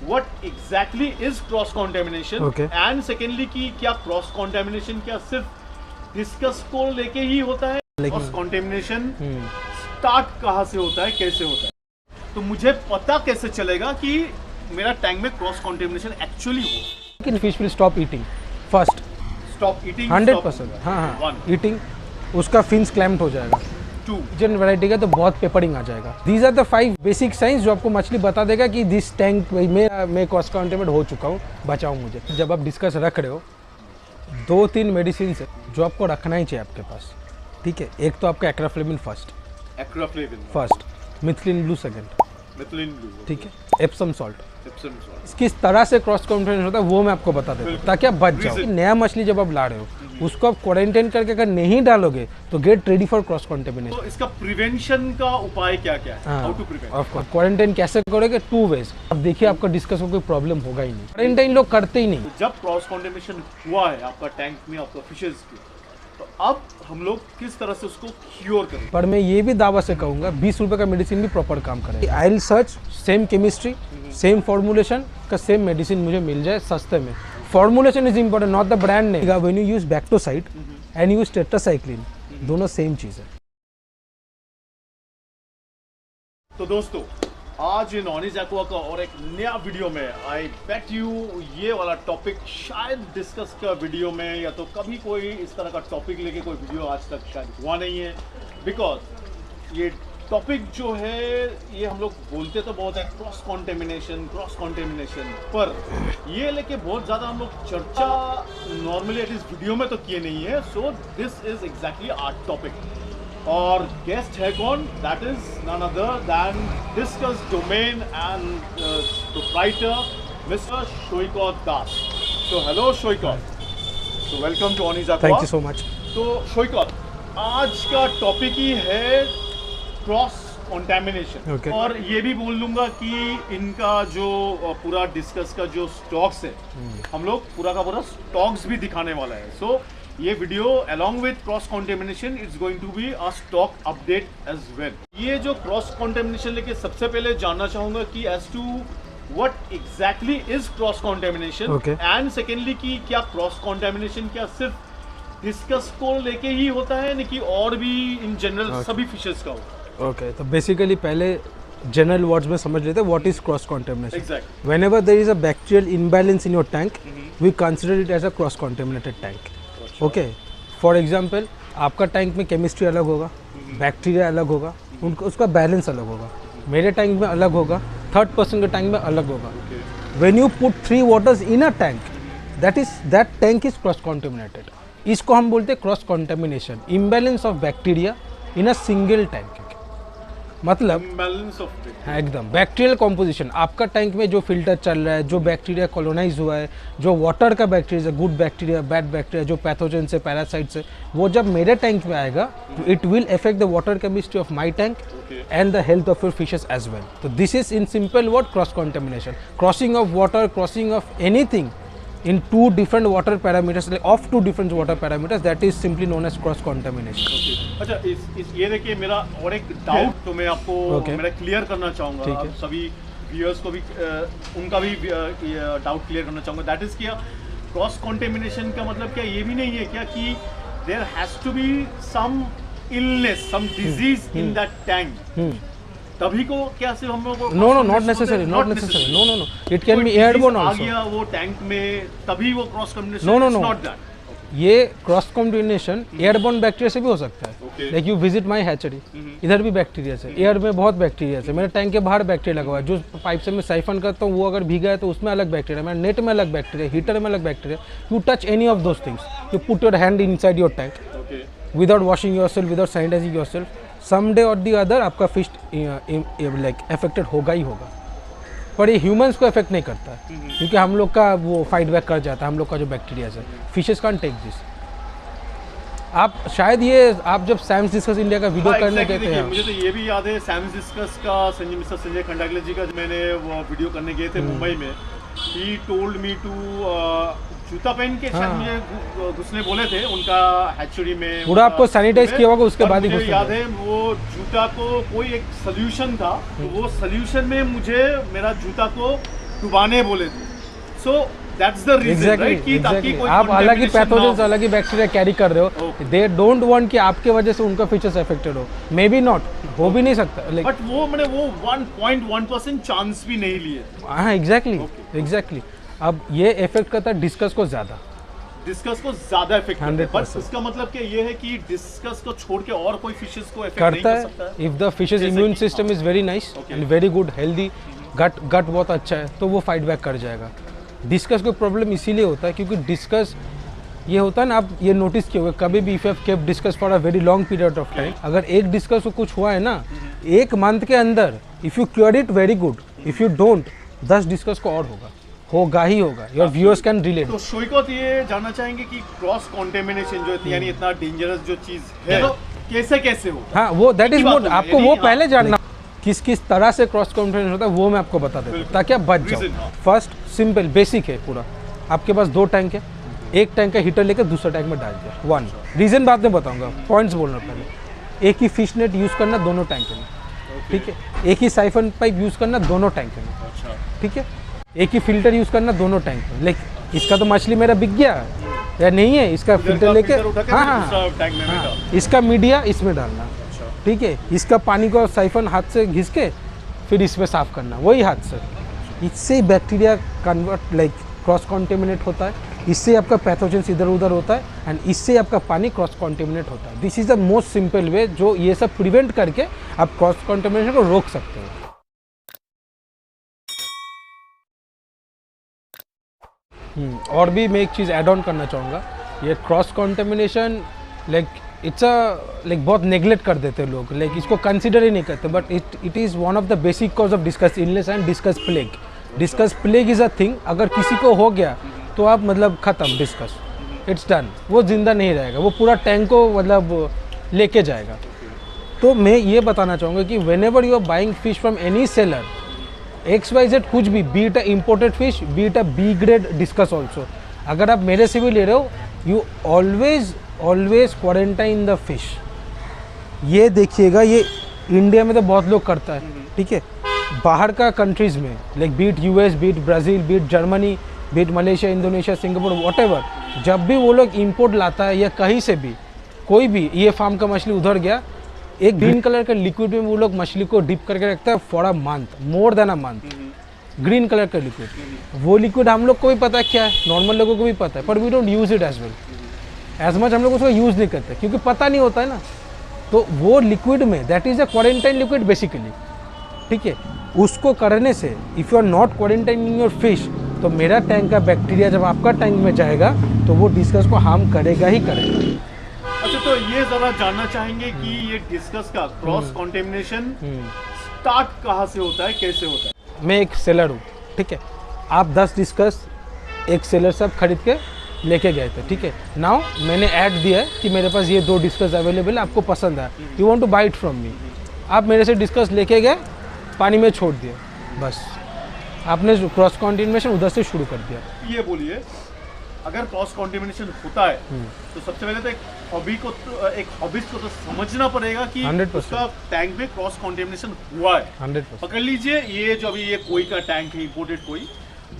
what exactly is cross contamination, Okay. and secondly कि क्या cross contamination क्या सिर्फ डिस्कस को लेके ही होता है, cross contamination स्टार्ट कहाँ से होता है, कैसे होता है, तो मुझे पता कैसे चलेगा कि मेरा टैंक में क्रॉस कंटेमिनेशन एक्चुअली हो। लेकिन fish will stop eating first, stop eating 100%। हाँ, ईटिंग, उसका फिन्स क्लैम्प्ड हो जाएगा। 2 जन वैरायटी का तो बहुत पेपरिंग आ जाएगा। These are the 5 basic science जो आपको मछली बता देगा कि दिस टैंक में मैं क्रॉस कंटेमिनेट हो चुका हूँ, बचाओ मुझे। जब आप डिस्कस रख रहे हो, 2-3 मेडिसिन है जो आपको रखना ही चाहिए आपके पास, ठीक है। एक तो आपका एक्राफ्लेविन फर्स्ट, मिथिलीन ब्लू सेकंड, ठीक है, एप्सम सॉल्ट। किस तरह से क्रॉस कंटेमिनेशन होता है वो मैं आपको बता देता हूँ ताकि आप बच जाओ। नया मछली जब आप ला रहे हो उसको आप क्वारंटाइन करके अगर नहीं डालोगे तो get ready for cross contamination. तो इसका प्रिवेंशन का उपाय क्या क्या है? How to prevent? Of course quarantine कैसे करोगे? 2 वेज। अब देखिए आपका डिस्कस में कोई प्रॉब्लम होगा ही नहीं, क्वारंटाइन लोग करते ही नहीं। तो जब क्रॉस कंटेमिनेशन हुआ है आपका टैंक में, आपका फिशेज की, तो अब हम लोग किस तरह से उसको क्योर करें? पर मैं ये भी दावा से कहूँगा 20 रुपए का मेडिसिन भी प्रॉपर काम करे। I will search same chemistry, same formulation का सेम मेडिसिन मुझे मिल जाए सस्ते में। Formulation is important, not the brand name. When you use Bactocide and use tetracycline, दोनों सेम चीज़ है। तो दोस्तों, आज नॉनीज एक्वा का और एक नया वीडियो में आई बेट यू ये वाला टॉपिक शायद डिस्कस का वीडियो में या तो कभी कोई इस तरह का टॉपिक लेके कोई वीडियो आज तक शायद हुआ नहीं है। बिकॉज ये टॉपिक जो है ये हम लोग बोलते तो बहुत है क्रॉस कॉन्टेमिनेशन, पर ये लेके बहुत ज़्यादा हम लोग चर्चा नॉर्मली एटलीस्ट वीडियो में तो किए नहीं है। So this is exactly our topic. और गेस्ट है कौन? That is none other than Discus Domain and proprietor mister Shoikat Das. तो हेलो शोइकौत, तो वेलकम टू ऑनीज aqua. Thank you so much. तो शोइकौत, आज का टॉपिक ही है क्रॉस कंटामिनेशन। Okay. और ये भी बोल लूंगा कि इनका जो पूरा डिस्कस का जो स्टॉक्स है, हम लोग पूरा का पूरा स्टॉक्स भी दिखाने वाला है। सो ये video along with cross contamination is going to be a stock update as well. ये जो क्रॉस कंटेमिनेशन लेके सबसे पहले जानना चाहूंगा कि as to what exactly is cross contamination, and secondly कि क्या क्रॉस कंटेमिनेशन क्या सिर्फ डिस्कस को लेके ही होता है, नहीं कि और भी इन जनरल सभी फिशेस का होता है? ओके, तो बेसिकली पहले जनरल वर्ड्स में समझ लेते हैं what is cross contamination. Exactly. Whenever there is a bacterial imbalance in your tank, we consider it as a cross contaminated tank. Okay, for example आपका टैंक में केमिस्ट्री अलग होगा, बैक्टीरिया अलग होगा, उसका बैलेंस अलग होगा। मेरे टैंक में अलग होगा, थर्ड पर्सन के टैंक में अलग होगा। When you put 3 waters in a tank, that tank is cross contaminated. इसको हम बोलते हैं cross contamination, imbalance of bacteria in a single tank. मतलब एकदम बैक्टीरियल कॉम्पोजिशन, आपका टैंक में जो फिल्टर चल रहा है, जो बैक्टीरिया कॉलोनाइज हुआ है, जो वाटर का bacteria, good bacteria, bad bacteria, जो पैथोजन से, पैरासाइट से, वो जब मेरे टैंक में आएगा तो it will affect the water chemistry of my tank and the health of your fishes as well. तो this is in simple word cross contamination, crossing of water, crossing of anything in 2 different water parameters, like of 2 different water parameters, that is simply known as cross contamination. अच्छा, इस ये देखिए मेरा और एक doubt तो मैं आपको मेरा क्लियर करना चाहूँगा, आप सभी व्यूअर्स को भी उनका भी डाउट क्लियर करना चाहूँगा। दैट इज क्या क्रॉस कंटेमिनेशन का मतलब क्या ये भी नहीं है क्या कि there has to be some illness, some disease in that tank, तभी को क्या सिर्फ हम लोगों को? No, not necessary, no, it can be airborne also. आ गया वो टैंक में तभी वो cross contamination? No, not that. ये क्रॉस कंटेमिनेशन एयरबोर्न बैक्टीरिया से भी हो सकता है। Like you visit my hatchery, इधर भी बैक्टीरिया से, एयर में बहुत बैक्टीरिया है। मेरे टैंक के बाहर बैक्टीरिया लगा हुआ है, जो पाइप से मैं साइफन करता हूँ वो अगर भीगा है तो उसमें अलग बैक्टीरिया, मेरे नेट में अलग बैक्टीरिया, हीटर में अलग bacteria. You touch any of those things, you put your hand inside your tank without washing yourself, without sanitising yourself, someday और दी अदर आपका फिश लाइक अफेक्टेड होगा ही होगा। पर ये ह्यूमंस को अफेक्ट नहीं करता है क्योंकि हम लोग का वो फाइट बैक कर जाता है, हम लोग का जो बैक्टीरिया है। Fishes can't take this. आप शायद ये आप जब सैम्स डिस्कस इंडिया का वीडियो करने गए थे, मुझे तो ये भी याद है सैम्स डिस्कस का मिस्टर संजय खंडागले जी का मैंने वो वीडियो करने गए थे मुंबई में। ही टोल्ड मी टू जूता पहन के शायद मुझे घुसने बोले थे उनका हैचरी में, पूरा आपको सैनिटाइज किया होगा उसके बाद ही मुझे याद है वो जूता को कोई एक सोल्यूशन था, तो वो सोल्यूशन में मुझे मेरा जूता को डुबाने बोले थे। So that's the reason, right, कि ताकि कोई आप अलग ही contamination ना पैथोजेंस हो। अलग ही बैक्टीरिया कैरी कर रहे हो, Okay. दे डोंट वांट कि आपके वजह से उनका फीचर्स अफेक्टेड हो, मे बी नॉट, हो भी नहीं सकता, लाइक बट वो मैंने वो 1.1% चांस भी नहीं लिए। हाँ एग्जैक्टली अब ये इफेक्ट करता है डिस्कस को ज़्यादा, डिस्कस को ज्यादा इफेक्ट करता है, बट 100%। इसका मतलब क्या ये है कि डिस्कस को छोड़ के और कोई फिशेस को इफेक्ट नहीं करता कर सकता है। है? इफ द फिशेस जैसे इम्यून कि- system is very nice Okay. And very good healthy, gut बहुत अच्छा है, तो वो फाइट बैक कर जाएगा। डिस्कस को प्रॉब्लम इसीलिए होता है क्योंकि डिस्कस ये होता है ना, आप ये नोटिस किए होंगे कभी भी, if you have kept discuss for a very long period of time, अगर एक डिस्कस को कुछ हुआ है ना, एक मंथ के अंदर if you cure it very good, if you don't 10 discuss को और होगा ही होगा। Your viewers can relate. तो शोइकोत ये जानना चाहेंगे कि क्रॉस कॉन्टेमिनेशन जो है, यानी इतना डेंजरस जो चीज है, तो कैसे कैसे होता है? हाँ वो दैट एक इज ही बात मोर, होगी, आपको यानी वो हाँ। पहले जानना किस किस तरह से क्रॉस कॉन्फिडेंस होता है, वो मैं आपको बता देता हूँ बिल्कुल। ताकि आप बच जाओ। Reason, हाँ। फर्स्ट सिंपल बेसिक है पूरा, आपके पास 2 टैंक है, एक टैंक का हीटर लेकर दूसरा टैंक में डाल दिया, 1 रीज़न बाद में बताऊंगा, पॉइंट्स बोलना पहले। एक ही फिश नेट यूज़ करना दोनों टैंक में, ठीक है, एक ही साइफन पाइप यूज़ करना दोनों टैंक में, अच्छा, ठीक है, एक ही फिल्टर यूज़ करना दोनों टैंक में। लेकिन इसका तो मछली मेरा बिक गया या नहीं है, इसका इधर फिल्टर का लेके filter उठा के हाँ फिर हाँ दूसरा टैंक में हाँ, डाल। इसका मीडिया इसमें डालना, अच्छा, ठीक है, इसका पानी को साइफन हाथ से घिस के फिर इसमें साफ करना वही हाथ से। इससे bacteria convert like cross contaminate होता है, इससे आपका पैथोजेंस इधर उधर होता है एंड इससे आपका पानी क्रॉस कॉन्टेमिनेट होता है। This is the most simple way जो ये सब प्रिवेंट करके आप क्रॉस कॉन्टेमिनेशन को रोक सकते हो। और भी मैं एक चीज़ ऐड ऑन करना चाहूँगा, ये cross contamination like it's a like बहुत नेग्लेक्ट कर देते हैं लोग, लाइक इसको कंसिडर ही नहीं करते, but it is one of the basic cause of discuss illness and discuss plague. Discuss plague is a thing, अगर किसी को हो गया तो आप मतलब ख़त्म, डिस्कस इट्स डन, वो ज़िंदा नहीं रहेगा, वो पूरा टैंक को मतलब लेके जाएगा। तो मैं ये बताना चाहूँगा कि whenever you are buying fish from any seller XYZ कुछ भी, be it a imported fish, be it a B grade discus also, अगर आप मेरे से भी ले रहे हो, you always quarantine the fish. ये देखिएगा, ये इंडिया में तो बहुत लोग करता है, ठीक है, बाहर का कंट्रीज़ में like be it US, be it Brazil, be it Germany, be it Malaysia, Indonesia, Singapore, whatever, जब भी वो लोग इंपोर्ट लाता है या कहीं से भी कोई भी ये फार्म का मछली उधर गया, एक ग्रीन कलर का लिक्विड में वो लोग मछली को डिप करके रखता है for a month, more than a month, green colour का लिक्विड। वो लिक्विड हम लोग को भी पता है क्या है, नॉर्मल लोगों को भी पता है, but we don't use it as well, as much हम लोग उसको यूज़ नहीं करते क्योंकि पता नहीं होता है ना। तो वो लिक्विड में that is a quarantine liquid basically, ठीक है, उसको करने से if you are not quarantining your fish, तो मेरा टैंक का बैक्टीरिया जब आपका टैंक में जाएगा तो वो डिस्कस को हार्म करेगा ही करेगा। अच्छा, तो ये जरा जानना चाहेंगे कि ये डिस्कस का क्रॉस कॉन्टेमिनेशन स्टार्ट कहाँ से होता है, कैसे होता है? मैं एक सेलर हूँ, ठीक है, आप 10 डिस्कस एक सेलर से आप खरीद के लेके गए थे, ठीक है, नाउ मैंने ऐड दिया है कि मेरे पास ये 2 डिस्कस अवेलेबल है, आपको पसंद है, you want two by it from me, आप मेरे से डिस्कस लेके गए, पानी में छोड़ दिया, बस आपने क्रॉस कॉन्टेमिनेशन उधर से शुरू कर दिया। ये बोलिए, अगर क्रॉस कॉन्टेमिनेशन होता है तो सबसे पहले तो एक हॉबिस्ट को तो समझना पड़ेगा कि 100% उसका टैंक में क्रॉस कॉन्टेमिनेशन हुआ है। 100%। पकड़ लीजिए, ये जो अभी ये कोई का टैंक है, इंपोर्टेड कोई,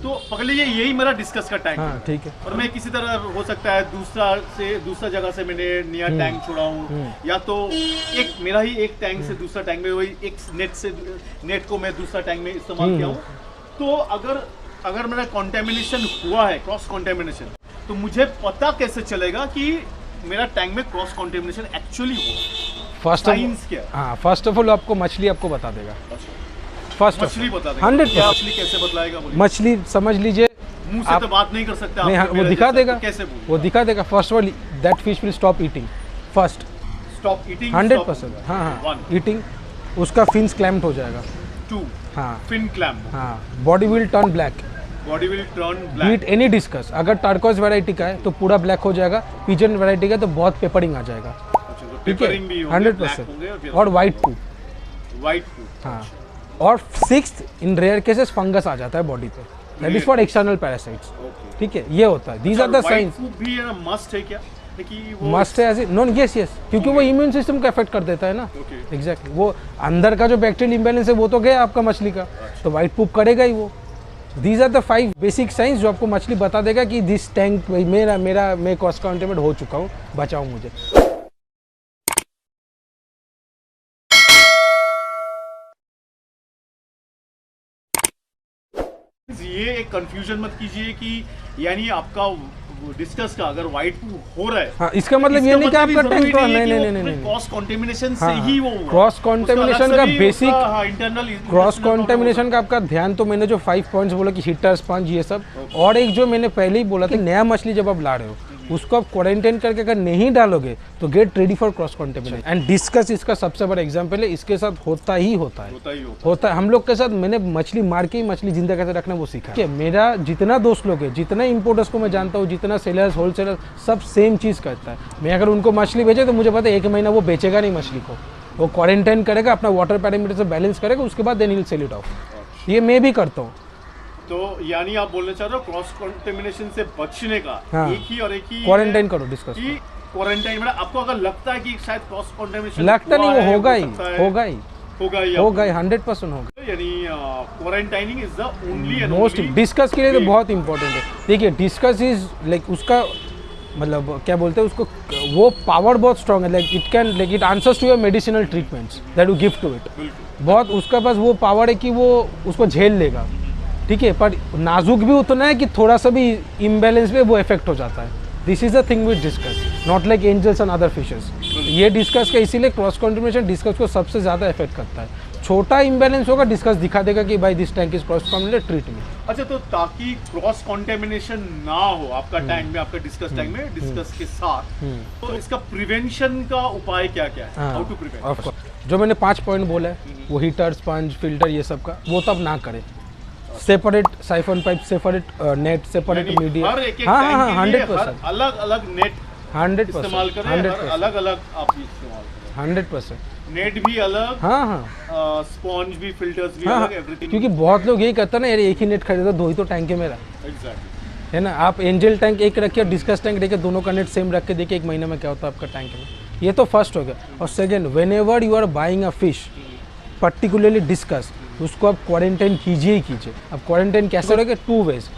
तो पकड़ लीजिए यही मेरा डिस्कस का टैंक हाँ है, ठीक है, और मैं किसी तरह हो सकता है दूसरा जगह से मैंने नया टैंक छोड़ा हूँ, या तो एक मेरा ही एक टैंक से दूसरा टैंक में वही एक नेट को मैं दूसरा टैंक में इस्तेमाल किया हूँ, तो अगर मेरा कॉन्टेमिनेशन हुआ है, क्रॉस कॉन्टेमिनेशन, तो मुझे पता कैसे चलेगा कि मेरा टैंक में क्रॉस कॉन्टेमिनेशन एक्चुअली हुआ? साइंस क्या है? हाँ फर्स्ट ऑफ ऑल आपको मछली आपको बता देगा, फर्स्ट मछली बता देगा। 100%। मछली कैसे बतलाएगा? बोलिए। मछली समझ लीजिए, मुंह से तो बात नहीं कर सकते नहीं, आप, हाँ, तो वो मेरा दिखा जैसा, देगा, तो कैसे बोलिए? वो दिखा देगा, first of all that fish will stop eating first, stop eating, 100%। हाँ हाँ, ईटिंग, उसका फिन्स क्लैम्प्ड हो जाएगा, 2 हाँ फिन क्लैम्प, हाँ, body will turn black, body will turn be it black. Any discus, अगर टर्कोइज वैरायटी का है तो पूरा ब्लैक हो जाएगा, पिजन वैरायटी का तो बहुत पेपरिंग आ जाएगा, ठीक है, 100%। और वाइट टू, वाइट हाँ, और 6th इन रेयर केसेस फंगस आ जाता है बॉडी पे, that is for external parasites, ठीक है, ये होता है, दीज आर द साइंस। भी मस्ट है क्या कि वो मस्ट है ऐसे नॉन, यस क्योंकि वो इम्यून सिस्टम को अफेक्ट कर देता है ना, एग्जैक्टली, वो अंदर का जो बैक्टीरियल इम्बैलेंस है वो तो गया आपका मछली का, तो वाइट पूप करेगा ही वो, these are the 5 basic science जो आपको मछली बता देगा कि दिस टैंक मैं क्रॉस कंटेमिनेट हो चुका हूँ, बचाओ मुझे। ये एक कंफ्यूजन मत कीजिए कि यानी आपका डिस्कस का अगर व्हाइट हो रहा है, हाँ, इसका मतलब ये नहीं कि आपका टैंक नहीं क्रॉस कंटेमिनेशन से ही वो हुआ। क्रॉस कंटेमिनेशन का बेसिक इंटरनल क्रॉस कंटेमिनेशन का आपका ध्यान, तो मैंने जो 5 पॉइंट्स बोला कि हीटर, स्पंज, ये सब, और एक जो मैंने पहले ही बोला था, नया मछली जब आप ला रहे हो उसको आप क्वारंटाइन करके अगर नहीं डालोगे तो get ready for cross contamination. And discuss इसका सबसे बड़ा एग्जांपल है, इसके साथ होता है हम लोग के साथ। मैंने मछली मार के ही मछली जिंदा कैसे रखना वो सीखा है। मेरा जितना दोस्त लोग है, जितना इंपोर्टर्स को मैं जानता हूँ, जितना सेलर्स, होलसेलर, सब सेम चीज़ करता है। मैं अगर उनको मछली भेजे तो मुझे पता है 1 महीना वो बेचेगा नहीं मछली को, वो क्वारंटाइन करेगा, अपना वाटर पैरामीटर से बैलेंस करेगा, उसके बाद then he will sell it off. ये मैं भी करता हूँ। तो यानी आप बोलना चाह रहे हो क्रॉस कंटेमिनेशन से बचने का एक ही क्वारंटाइन करो, डिस्कस कि क्वारंटाइन में आपको अगर लगता है कि शायद क्रॉस कंटेमिनेशन लगता नहीं, वो होगा ही 100% होगा। यानी quarantining is the only most discuss के लिए तो बहुत इंपॉर्टेंट है। देखिए डिस्कस इज लाइक उसका मतलब क्या बोलते हैं उसको, वो पावर बहुत स्ट्रांग है, like it answers to your medicinal treatments that you give to it. बहुत उसका पास वो पावर है कि वो उसको झेल लेगा, ठीक है, पर नाजुक भी उतना है कि थोड़ा सा भी इम्बैलेंस पे वो इफेक्ट हो जाता है। This is the thing with discus, not like angels and other fishes. ये डिस्कस का इसीलिए क्रॉस कंटेमिनेशन डिस्कस को सबसे ज़्यादा इफेक्ट करता है। छोटा इम्बैलेंस होगा, डिस्कस दिखा देगा कि भाई this tank is cross contaminated, treat me. अच्छा, तो ताकि क्रॉस कंटेमिनेशन ना हो आपका टैंक में, आपका डिस्कस टैंक में डिस्कस के साथ, तो इसका प्रिवेंशन का उपाय क्या क्या है? How to prevent? जो मैंने 5 पॉइंट बोला है, वो हीटर, स्पंज, फिल्टर, ये सब का, वो तब ना करें। Separate siphon pipe, separate net, separate media, हाँ 100% अलग अलग नेट 100% इस्तेमाल करें, अलग अलग आप इस्तेमाल करें 100%। नेट भी अलग, हाँ स्पॉन्ज भी, फिल्टर्स भी अलग, एवरीथिंग। क्योंकि बहुत लोग यही करते हैं ना, यार एक ही नेट खरीदा, 2 ही तो टैंक है मेरा। एग्जैक्टली, है ना। आप एंजल टैंक एक रखिए, डिस्कस टैंक रखिए, दोनों का नेट सेम रख के देखिए 1 महीने में क्या होता है आपका टैंक में। ये तो फर्स्ट हो गया। और second, whenever you are buying a fish, particularly discus, उसको आप क्वारंटाइन कीजिए ही कीजिए। अब क्वारंटाइन कैसे रहोगे? 2 वेज।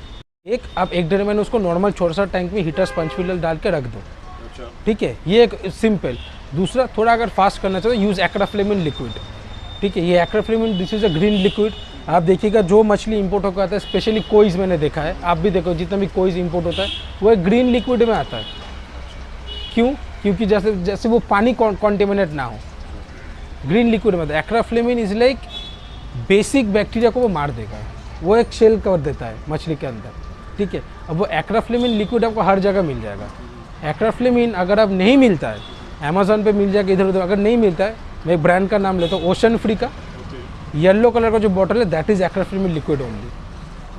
एक, आप 1-1.5 महीने उसको नॉर्मल छोटा सा टैंक में हीटर, स्पंज, फिल्टर डाल के रख दो, ठीक है, ये एक सिंपल। दूसरा, थोड़ा अगर फास्ट करना चाहते हो, यूज़ एक्राफ्लेमिन लिक्विड, ठीक है। ये acriflavine, this is a green liquid. आप देखिएगा जो मछली इंपोर्ट होकर आता है, स्पेशली कोईज मैंने देखा है, आप भी देखो जितना भी कोईज इंपोर्ट होता है वो एक ग्रीन लिक्विड में आता है। क्यों? क्योंकि जैसे वो पानी कॉन्टेमिनेट ना हो, ग्रीन लिक्विड में आता है। एक्राफ्लेमिन इज लाइक बेसिक बैक्टीरिया को वो मार देगा, वो एक शेल कर देता है मछली के अंदर, ठीक है। अब वो एक्राफ्लेमिन लिक्विड आपको हर जगह मिल जाएगा। एक्राफ्लेमिन अगर अब नहीं मिलता है, अमेज़ॉन पे मिल जाएगा, इधर उधर अगर नहीं मिलता है, मैं एक ब्रांड का नाम लेता हूँ, ओशन फ्री का येलो कलर का जो बॉटल है, दैट इज एक्राफ्लेमिन लिक्विड ओनली।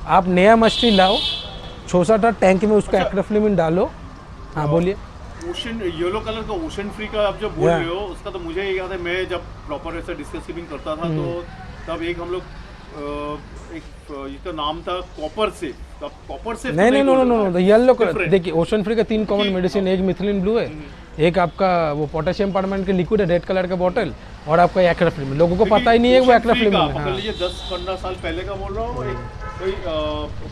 आप नया मछली लाओ, छोटा टैंक में उसका एक्राफ्लेमिन डालो। हाँ बोलिए। ओशन येलो कलर का ओशन फ्री का आप जब बोल रहे हो, उसका तो मुझे याद है, मैं जब प्रॉपर ऐसा डिस्कस कीपिंग करता था तो तब एक हम लोग इसका नाम था कॉपर से। कॉपर से नहीं, नो येलो कलर। देखिए ओशन फ्री का 3 कॉमन मेडिसिन, एक मिथिलिन ब्लू है, एक आपका वो पोटेशियम परमानेंट के लिक्विड है रेड कलर का बॉटल, और आपका एक्राफ्लेमिन। लोगों को पता ही नहीं है वो एक्राफ्लेमिन है। ये 10-15 साल पहले का बोल रहा हूँ, एक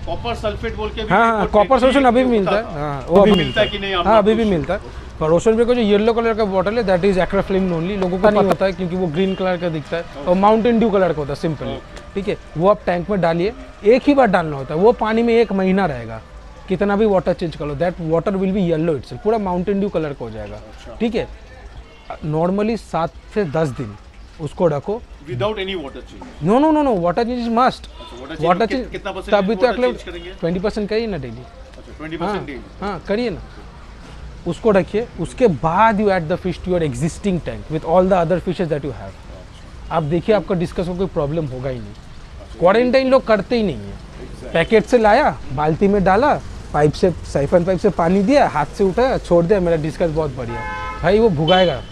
कॉपर सल्फेट बोल के, हाँ कॉपर सोल्यूशन अभी भी मिलता है, वो अभी मिलता है कि नहीं? हाँ अभी भी मिलता है। पर ओशन फ्री का जो येलो कलर का बॉटल है, दैट इज एक्राफ्लेमिन ओनली। लोगों को नहीं होता है क्योंकि वो ग्रीन कलर का दिखता है और माउंटेन ड्यू कलर का होता है, सिंपल, ठीक है। वो आप टैंक में डालिए, एक ही बार डालना होता है, वो पानी में 1 महीना रहेगा, कितना भी वाटर चेंज कर लो, that water will be yellow itself, पूरा माउंटेन ड्यू कलर का हो जाएगा, ठीक है। नॉर्मली 7 से 10 दिन उसको रखो without any water change. No water change is must. Water change कितना परसेंट? तभी तो अगले 20% करिए ना डेली। 20% डेली? हाँ करिए ना, उसको रखिए। उसके बाद you add the fish to your existing tank with all the other fishes that you have. आप देखिए आपका डिस्कस को कोई प्रॉब्लम होगा ही नहीं। क्वारंटाइन लोग करते ही नहीं है। पैकेट से लाया, बाल्टी में डाला, पाइप से, साइफन पाइप से पानी दिया, हाथ से उठाया, छोड़ दिया, मेरा डिस्कस बहुत बढ़िया, भाई वो भुगाएगा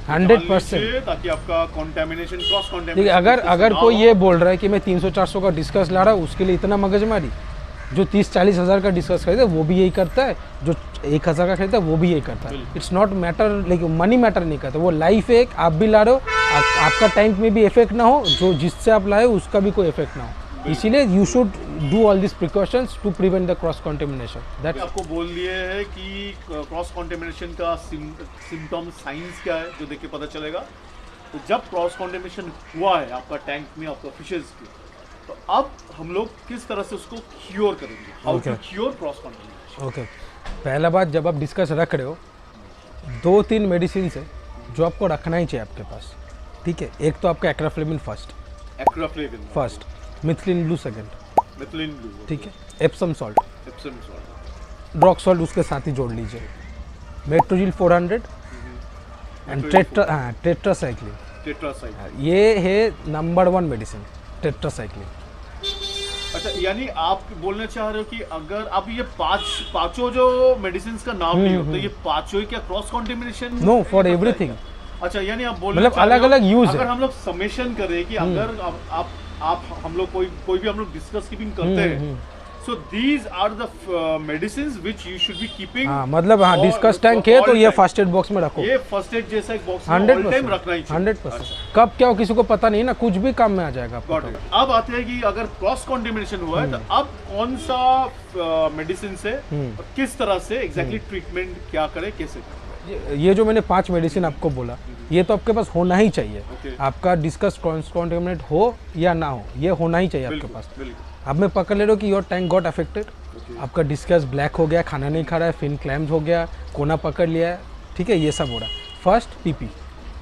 100%। ताकि आपका कंटामिनेशन, क्रॉस कंटामिनेशन। अगर कोई ये बोल रहा है कि मैं 300-400 का डिस्कस ला रहा हूँ, उसके लिए इतना मगजमारी, जो 30-40 हज़ार का डिस्कस खरीदा वो भी यही करता है, जो 1,000 का खरीदा वो भी यही करता है। इट्स नॉट मैटर, लेकिन मनी मैटर नहीं करता, वो लाइफ है एक। आप भी ला रहे हो, आपका टैंक में भी इफेक्ट ना हो, जो जिससे आप लाए उसका भी कोई इफेक्ट ना हो, इसीलिए you should do all this precautions to prevent the cross contamination. That's आपको बोल दिए है कि क्रॉस कंटेमिनेशन का सिम्टम साइंस क्या है जो देख के पता चलेगा। तो जब क्रॉस कंटेमिनेशन हुआ है आपका टैंक में, आपका फिशेज की, तो अब हम लोग किस तरह से उसको क्योर करेंगे, how to cure cross contamination. Okay, पहला बात, जब आप डिस्कस रख रहे हो, 2-3 मेडिसिन है जो आपको रखना ही चाहिए आपके पास, ठीक है। एक तो आपका एक्राफ्लेविन फर्स्ट, मिथिलिन ब्लू सेकंड, ठीक है, एप्सम सॉल्ट, ड्रॉक सॉल्ट उसके साथ ही जोड़ लीजिए, मेट्रोजिल 400 एंड टेट्रासाइक्लिन, ये है नंबर 1 मेडिसिन, टेट्रासाइक्लिन। अच्छा, यानी आप बोलना चाह रहे हो कि अगर आप ये पांचों जो मेडिसिन का नाम नहीं होता, ये पांचों ही क्या cross contamination? No, for everything. अच्छा, यानी आप बोल मतलब अलग अलग यूज है। अगर हम लोग समेशन करें कि अगर आप हम लोग कोई भी हम लोग डिस्कस कीपिंग करते हैं, so these are the medicine which you should be keeping. हाँ, मतलब हाँ, डिस्कस टैंक है तो ये फर्स्ट एड बॉक्स में रखो, ये फर्स्ट एड जैसा एक बॉक्स में ऑल टाइम रखना ही चाहिए। 100%। कब क्या हो किसी को पता नहीं ना, कुछ भी काम में आ जाएगा आपको। अब आते हैं कि अगर क्रॉस कंटेमिनेशन हुआ है तो अब कौन सा मेडिसिन से और किस तरह से एग्जैक्टली ट्रीटमेंट क्या करें, कैसे करें? ये जो मैंने 5 मेडिसिन आपको बोला, ये तो आपके पास होना ही चाहिए। आपका डिस्कस क्रॉस कंटेमिनेट हो या ना हो, ये होना ही चाहिए आपके पास। अब मैं पकड़ ले रहा हूँ कि योर टैंक गॉट अफेक्टेड, आपका डिस्कस ब्लैक हो गया, खाना नहीं खा रहा है, फिन क्लैम्स हो गया, कोना पकड़ लिया है, ठीक है, ये सब हो रहा है। फर्स्ट पीपी,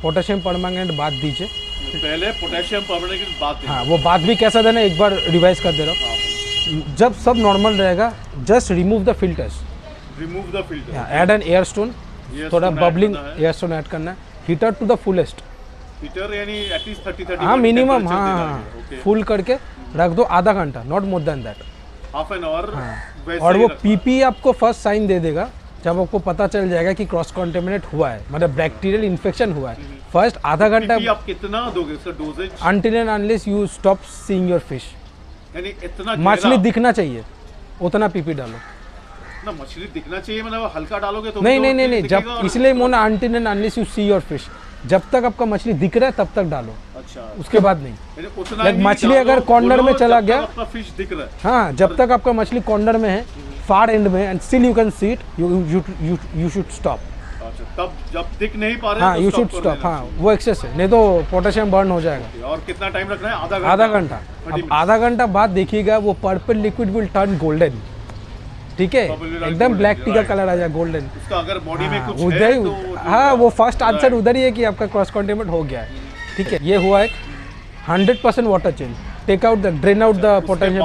पोटेशियम परमैंगनेट बात दीजिए, पहले पोटेशियम परमैंगनेट बात दीजिए। हाँ, वो बात भी कैसा देना, एक बार रिवाइज कर दे रहा हूँ। जब सब नॉर्मल रहेगा, just remove the filters, add an air stone, थोड़ा बबलिंग एयर स्टोन ऐड करना है, heater to the fullest, heater यानी एटलीस्ट 30 हाँ मिनिमम, हाँ, फुल करके रख दो आधा घंटा, not more than that, half an hour. और वो पीपी आपको फर्स्ट साइन दे देगा जब आपको पता चल जाएगा कि क्रॉस कंटेमिनेट हुआ है, मतलब बैक्टीरियल इन्फेक्शन हुआ है। फर्स्ट आधा घंटा आप कितना दोगे इसका dosages? Until and unless you stop seeing your fish, यानी इतना मछली दिखना चाहिए उतना पीपी डालो ना। मछली दिखना चाहिए मतलब हल्का डालोगे तो नहीं, जब इसलिए Mona until and unless you see your fish, जब तक आपका मछली दिख रहा है तब तक डालो। अच्छा, उसके बाद नहीं। लाइक मछली अगर कॉर्नर में चला गया, आपका फिश दिख रहा है, हाँ, जब तक आपका मछली कॉर्नर में है, फार एंड में, and still you can see it, you should stop. अच्छा, तब जब दिख नहीं पा रहे, हाँ, यू शुड स्टॉप। हाँ, वो एक्सेस है, नहीं तो पोटेशियम बर्न हो जाएगा। और कितना टाइम रखना है? आधा घंटा। अब आधा घंटा बाद देखिएगा वो purple liquid will turn golden, ठीक है, एकदम ब्लैक टी का कलर आ जाए, गोल्डन। उसका अगर बॉडी में कुछ उधर है ही, तो हाँ, वो फर्स्ट आंसर उधर ही है कि आपका क्रॉस कंटेमिनेट हो गया है, ठीक है। ये हुआ एक 100% water change, take out the, drain out the potassium,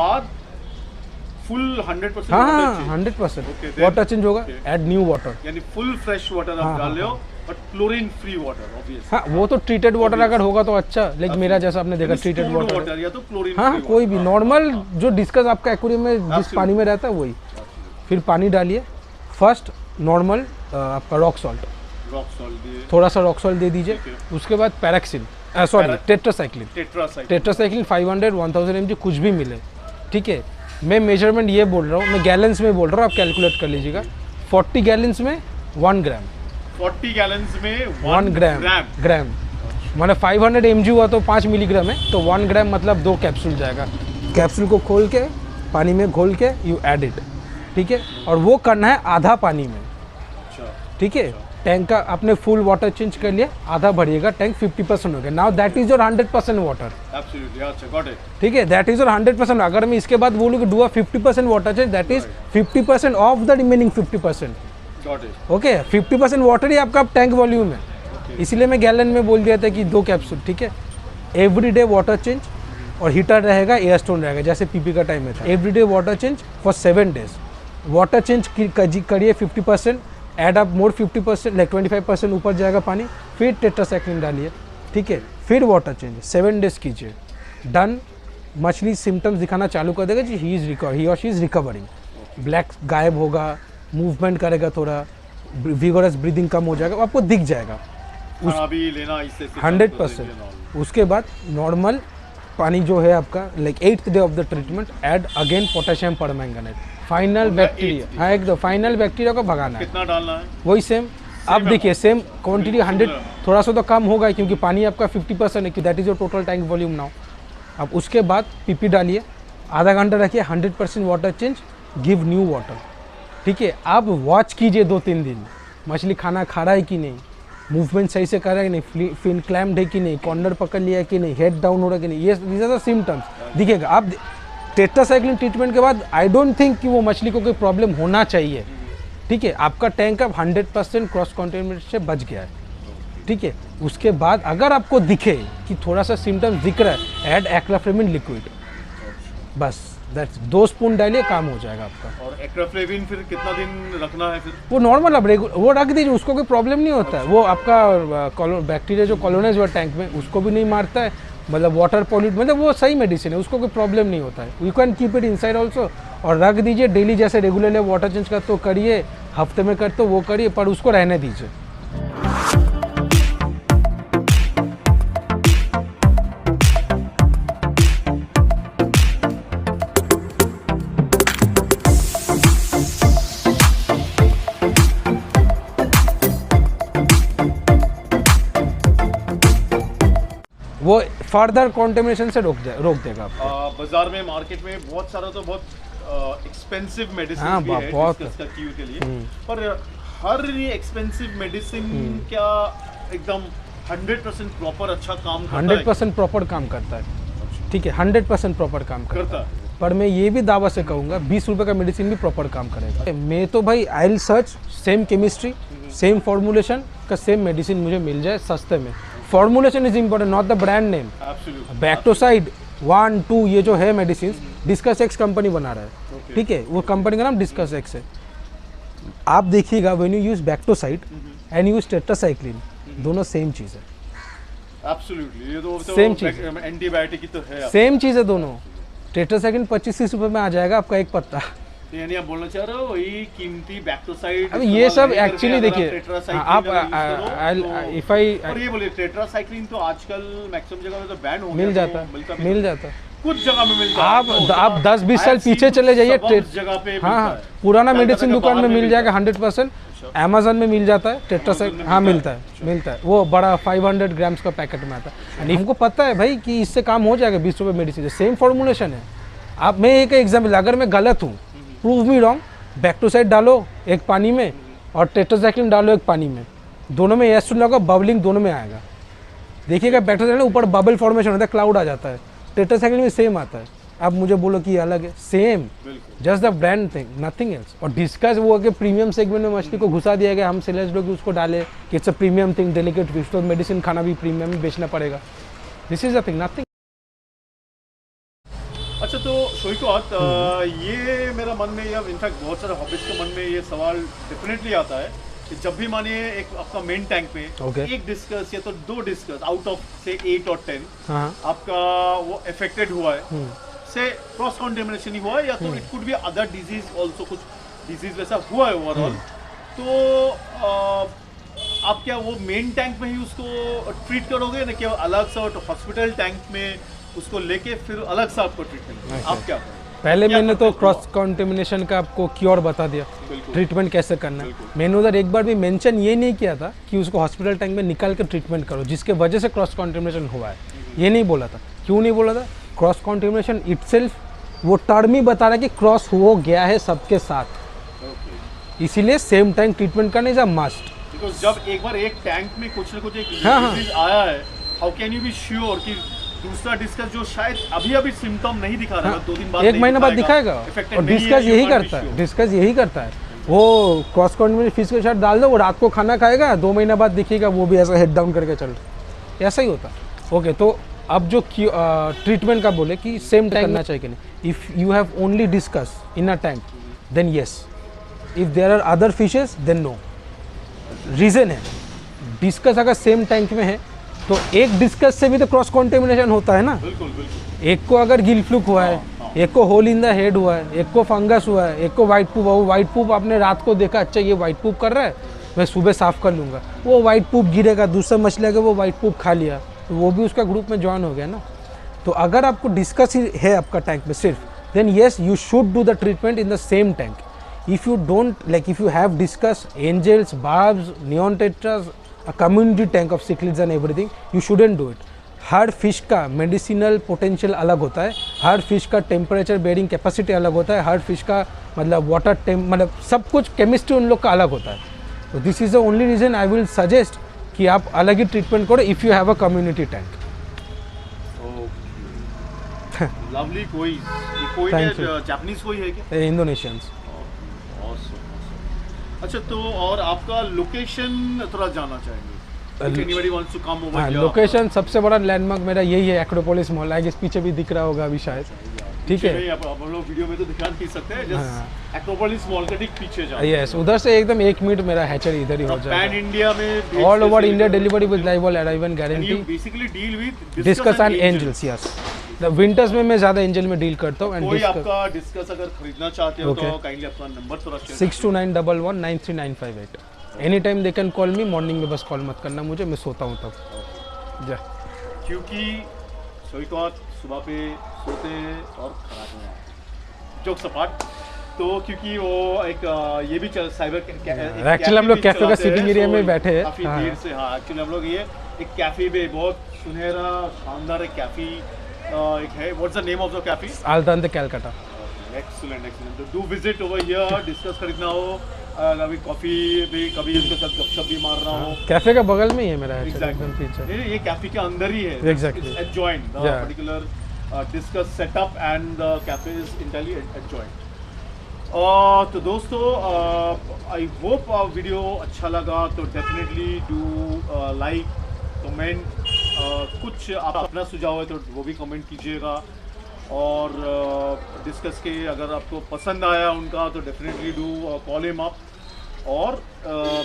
full 100%। हाँ, 100% वाटर चेंज होगा, ऐड न्यू वाटर, यानी फुल फ्रेश वाटर आप डाल रहे हो, और क्लोरीन फ्री वाटर ऑब्वियसली। हाँ, वो तो ट्रीटेड वाटर अगर होगा तो अच्छा, लेकिन मेरा जैसा आपने देखा ट्रीटेड वाटर या तो क्लोरीन, हाँ, कोई भी नॉर्मल जो डिस्कस आपका एक्वेरियम में जिस पानी में रहता है वही। फिर पानी डालिए, फर्स्ट नॉर्मल आपका रॉक सॉल्ट, थोड़ा सा रॉक सॉल्ट दे दीजिए। उसके बाद पैराक्सिल, सॉरी टेट्रासाइक्लिन 500 1000 mg कुछ भी मिले, ठीक है। मैं मेजरमेंट ये बोल रहा हूँ, मैं गैलन्स में बोल रहा हूँ, आप कैलकुलेट कर लीजिएगा। 40 गैलन्स में 1 ग्राम, 40 गैलन्स में 1 ग्राम, मतलब 500 mg हुआ तो 5 मिलीग्राम है, तो 1 ग्राम मतलब 2 कैप्सूल जाएगा। कैप्सूल को खोल के पानी में घोल के यू एड इट, ठीक है, और वो करना है आधा पानी में, ठीक है। टैंक का आपने फुल वाटर चेंज कर लिया, आधा भरिएगा, टैंक 50% हो गया। Now that is your 100% water, ठीक है, दैट इज योर 100%। अगर मैं इसके बाद बोलूँ कि do a 50% water change, that is 50% of the remaining 50%, okay. 50% water ही आपका टैंक वॉल्यूम है, इसीलिए मैं गैलन में बोल दिया था कि 2 कैप्सूल, ठीक है। एवरीडे वाटर चेंज, और हीटर रहेगा, एयर स्टोन रहेगा, जैसे पीपी का टाइम में था। Everyday water change for 7 days, water change करिए 50%, एड अप मोर 50%, लाइक 25% ऊपर जाएगा पानी, फिर टेट्रासाइक्लिन डालिए, ठीक है। फिर वाटर चेंज 7 days कीजिए, डन। मछली सिम्टम्स दिखाना चालू कर देगा जी, ही और शी इज रिकवरिंग, ब्लैक गायब होगा, मूवमेंट करेगा, थोड़ा विगोरस ब्रीदिंग कम हो जाएगा, आपको दिख जाएगा 100%। उसके बाद नॉर्मल पानी जो है आपका, like 8th day of the treatment, add again potassium permanganate, final bacteria, हाँ एकदम फाइनल बैक्टीरिया को भगाना है। कितना डालना है? वही सेम, अब देखिए सेम क्वांटिटी 100, थोड़ा सा तो कम होगा क्योंकि पानी आपका 50% है, कि that is your total tank volume now. अब उसके बाद पीपी डालिए, आधा घंटा रखिए, 100% water change, give new water. ठीक है, आप वॉच कीजिए 2-3 दिन, मछली खाना खा रहा है कि नहीं, मूवमेंट सही से कर रहा है कि नहीं, फिन क्लैम्ड है कि नहीं, कॉर्नर पकड़ लिया है कि नहीं, हेड डाउन हो रहा है कि नहीं, ये दीज आर द सिम्टम्स दिखेगा। आप टेट्रासाइक्लिन ट्रीटमेंट के बाद आई डोंट थिंक कि वो मछली को कोई प्रॉब्लम होना चाहिए। ठीक है, आपका टैंक अब 100% क्रॉस कॉन्टेमिनेशन से बच गया है। ठीक है, उसके बाद अगर आपको दिखे कि थोड़ा सा सिम्टम्स दिख रहा है, ऐड एक्राफ्लेविन लिक्विड, बस दैट्स 2 स्पून डालिए, काम हो जाएगा आपका। और एक्राफ्लेविन फिर कितना दिन रखना है फिर? वो नॉर्मल अब वो रख दीजिए, उसको कोई प्रॉब्लम नहीं होता है। वो आपका बैक्टीरिया जो कॉलोनाइज हुआ टैंक में उसको भी नहीं मारता है, मतलब वाटर पॉल्यूट, मतलब वो सही मेडिसिन है, उसको कोई प्रॉब्लम नहीं होता है। You can keep it inside also, और रख दीजिए डेली, जैसे रेगुलरली वाटर चेंज करते हो करिए, हफ्ते में करते हो वो करिए, पर उसको रहने दीजिए। वो फर्दर कॉन्टेमिनेशन से रोक देगा आपको। बाजार में, मार्केट में बहुत सारा तो बहुत एक्सपेंसिव मेडिसिन हाँ, भी है बहुत डिस्कस का क्यू के लिए, पर हर एक्सपेंसिव मेडिसिन क्या एकदम 100% प्रॉपर अच्छा काम करता है? 100% प्रॉपर काम करता है। ठीक है, 100% प्रॉपर काम करता है। है। पर मैं ये भी दावा से कहूँगा 20 रुपये का मेडिसिन भी प्रॉपर काम करेगा। मैं तो भाई I will search same chemistry, same formulation का सेम मेडिसिन मुझे मिल जाए सस्ते में। Formulation is important, not the brand name. Bactocide 1, 2 ये जो है मेडिसिन, डिस्कस एक्स कंपनी बना रहा है। ठीक है, वो कंपनी का नाम डिस्कस एक्स है। आप देखिएगा, when you use Bactocide and use tetracycline, दोनों सेम चीज़ है। एब्सोल्युटली, ये तो Same चीज़। एंटीबायोटिक ही तो है। सेम चीज़ है दोनों। टेट्रासाइक्लिन 25-30 रुपये में आ जाएगा आपका एक पत्ता। यानी आप बोलना चाह रहे हो वही कीमती बैक्टोसाइड? अब ये सब एक्चुअली देखिए, आप इफ आई, और ये बोलिए टेट्रासाइक्लिन तो आजकल मैक्सिमम जगह में तो बैन हो गया, मिल जाता तो है, मिल जाता है। कुछ जगह में मिल जाता है। आप 10-20 साल पीछे चले जाइए, जगह पे हाँ, पुराना मेडिसिन दुकान में मिल जाएगा 100%। अमेजन में मिल जाता है टेट्रासाइक्लिन, हाँ मिलता है, वो बड़ा 500 ग्राम्स का पैकेट में आता है। हमको पता है भाई कि इससे काम हो जाएगा, 20 रुपये मेडिसिन, सेम फॉर्मूलेशन है। आप, मैं एक एग्जाम्पल, अगर मैं गलत हूँ, प्रूव मी रॉन्ग, बैक्टोसाइड डालो एक पानी में और टेट्रासाइक्लिन डालो एक पानी में, दोनों में एसिड लगा, बबलिंग दोनों में आएगा। देखिएगा बैक्टोसाइक्लिन ऊपर बबल फॉर्मेशन होता है, क्लाउड आ जाता है। टेट्रासाइक्लिन में सेम आता है। आप मुझे बोलो कि ये अलग है, same, just the brand thing, nothing else. और डिस्कस वो कि प्रीमियम सेगमेंट में मछली को घुसा दिया गया, हम सेलर्स लोग उसको डाले कि it's a premium thing, delicate fish, तो मेडिसिन खाना भी प्रीमियम में बेचना पड़ेगा। This is the thing, nothing. अच्छा, तो शोइकौत, ये मेरा मन में, या इनफैक्ट बहुत सारे हॉबीज के मन में ये सवाल डेफिनेटली आता है कि जब भी मानिए एक आपका मेन टैंक में एक डिस्कस या तो 2 डिस्कस आउट ऑफ से 8 और 10 आपका वो अफेक्टेड हुआ है, से क्रॉस कंटेमिनेशन ही हुआ है, या तो it could be other disease also, कुछ डिजीज वैसा हुआ है ओवरऑल, तो आप क्या वो मेन टैंक में ही उसको ट्रीट करोगे ना, क्या अलग सा हॉस्पिटल टैंक में उसको लेके फिर अलग से आपको ट्रीटमेंट, आप क्या करोगे? पहले मैंने तो क्रॉस कंटेमिनेशन का आपको क्योर बता दिया, ट्रीटमेंट कैसे करना है। मैंने उधर एक बार भी मेंशन ये नहीं किया था कि उसको हॉस्पिटल टैंक में निकाल के ट्रीटमेंट करो, जिसके वजह से क्रॉस कंटेमिनेशन हुआ है, ये नहीं बोला था। क्यों नहीं बोला था? क्रॉस कंटेमिनेशन इटसेल्फ वो टर्म ही बता रहा है कि क्रॉस हो गया है सबके साथ, इसीलिए सेम टाइम ट्रीटमेंट करना इज अ मस्ट। बिकॉज़ जब एक बार एक टैंक में कुछ ना कुछ एक डिजीज आया है, how can you be sure कि दूसरा डिस्कस जो शायद अभी सिम्टम नहीं दिखा रहा है, 2 दिन बाद, 1 महीना बाद दिखाएगा। और डिस्कस यही करता है, डिस्कस यही करता है। वो क्रॉस कंटेमिनेटेड फिश के साथ डाल दो, वो रात को खाना खाएगा, 2 महीना बाद दिखेगा वो भी ऐसा हेड डाउन करके चल रहा है, ऐसा ही होता है। ओके, तो अब जो ट्रीटमेंट का बोले कि सेम टाइम करना चाहिए कि नहीं, if you have only discus in a tank then yes, if there are other fishes then no. Reason है, डिस्कस अगर सेम टैंक में है तो एक डिस्कस से भी तो क्रॉस कंटेमिनेशन होता है ना। बिल्कुल। एक को अगर गिल फ्लूक हुआ है, एक को होल इन द हेड हुआ है, एक को फंगस हुआ है, एक को वाइट पूप हुआ। वो वाइट पूप आपने रात को देखा, अच्छा ये वाइट पूप कर रहा है, मैं सुबह साफ कर लूँगा, वो वाइट पूप गिरेगा, दूसरा मछली आगे वो वाइट पूप खा लिया, तो वो भी उसका ग्रुप में ज्वाइन हो गया ना। तो अगर आपको डिस्कस ही है आपका टैंक में सिर्फ, then yes you should do the treatment in the same tank. If you don't like, if you have discus, angels, barbs, neon tetras, a community tank of cichlids and everything, you shouldn't do it. Her fish का medicinal potential अलग होता है, हर fish का temperature bearing capacity अलग होता है, हर fish का मतलब वाटर मतलब सब कुछ केमिस्ट्री उन लोग का अलग होता है. तो this is the only reason I will suggest कि आप अलग ही ट्रीटमेंट करो if you have a community tank. Lovely. कोई Thank you. जापानीज कोई है क्या? इंडोनेशियंस. अच्छा, तो और आपका लोकेशन थोड़ा जानना चाहेंगे. Anybody wants to come over हाँ, here? लोकेशन सबसे बड़ा लैंडमार्क मेरा यही है, एक्रोपोलिस मॉल. आई गेस पीछे भी दिख रहा होगा अभी शायद. ठीक है. नहीं, आप लोग वीडियो में तो दिखा नहीं सकते हैं. हाँ. जस्ट एक्रोपोलिस मॉल के ठीक पीछे जाओ. यस, उधर से एकदम 1 मिनट मेरा हैचरी इधर ही हो पैन जाएगा. इंडिया में all over India delivery with live all arrival guarantee. Basically deal with discus and angels. Yes, winters में मैं ज़्यादा एंजल में डील करता हूँ. कोई एंड आपका डिस्कस अगर खरीदना चाहते हो तो Okay. काइंडली अपना नंबर थोड़ा share 6291193958. Any time they can call me. Morning में बस कॉल मत करना मुझे, मैं सोता हूँ तब. जा. क्योंकि स्वीकार सुबह पे सोते हैं और खराब हैं. जोक सपाट. तो क्योंकि वो एक ये भी चल साइबर Actually हम लोग कैफे का सिटिंग एरिया में बैठे हैं. काफी देर से. हाँ, एक्चुअली हम लोग ये एक कैफे पे बहुत सुनहरा शानदार एक कैफे एक है. What's the name of the cafe? Aldan de Calcutta. Excellent excellent. तो do visit over here. Discus खरीदना हो, कभी कॉफी भी, कभी उनके साथ गपशप भी मारना हो. कैफे का बगल में ही है मेरा. Exactly. एकदम पीछे. ये कैफे के अंदर ही है. Exactly. It's adjoined. The Yeah. particular discuss setup and the cafe is entirely adjoined. तो दोस्तों, आई होप वीडियो अच्छा लगा तो डेफिनेटली डू लाइक, कमेंट. कुछ आप अपना सुझाव है तो वो भी कमेंट कीजिएगा. और डिस्कस के अगर आपको पसंद आया उनका तो definitely do call him up. और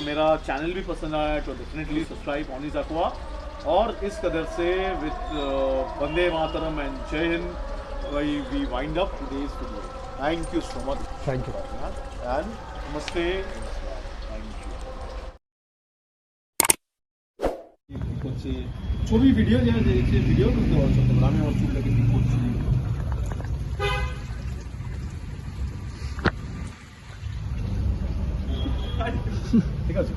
मेरा चैनल भी पसंद आया तो definitely subscribe on is aqua. और इस कदर से with Vande Mataram and Jai Hind we wind up today's video. Thank you so much. Thank you. And namaste. ছবি ভিডিও যেন দেখছে ভিডিও করতে পারছো তোমরা. আমি আমার চুলটাকে ঠিক করছি. ঠিক আছে.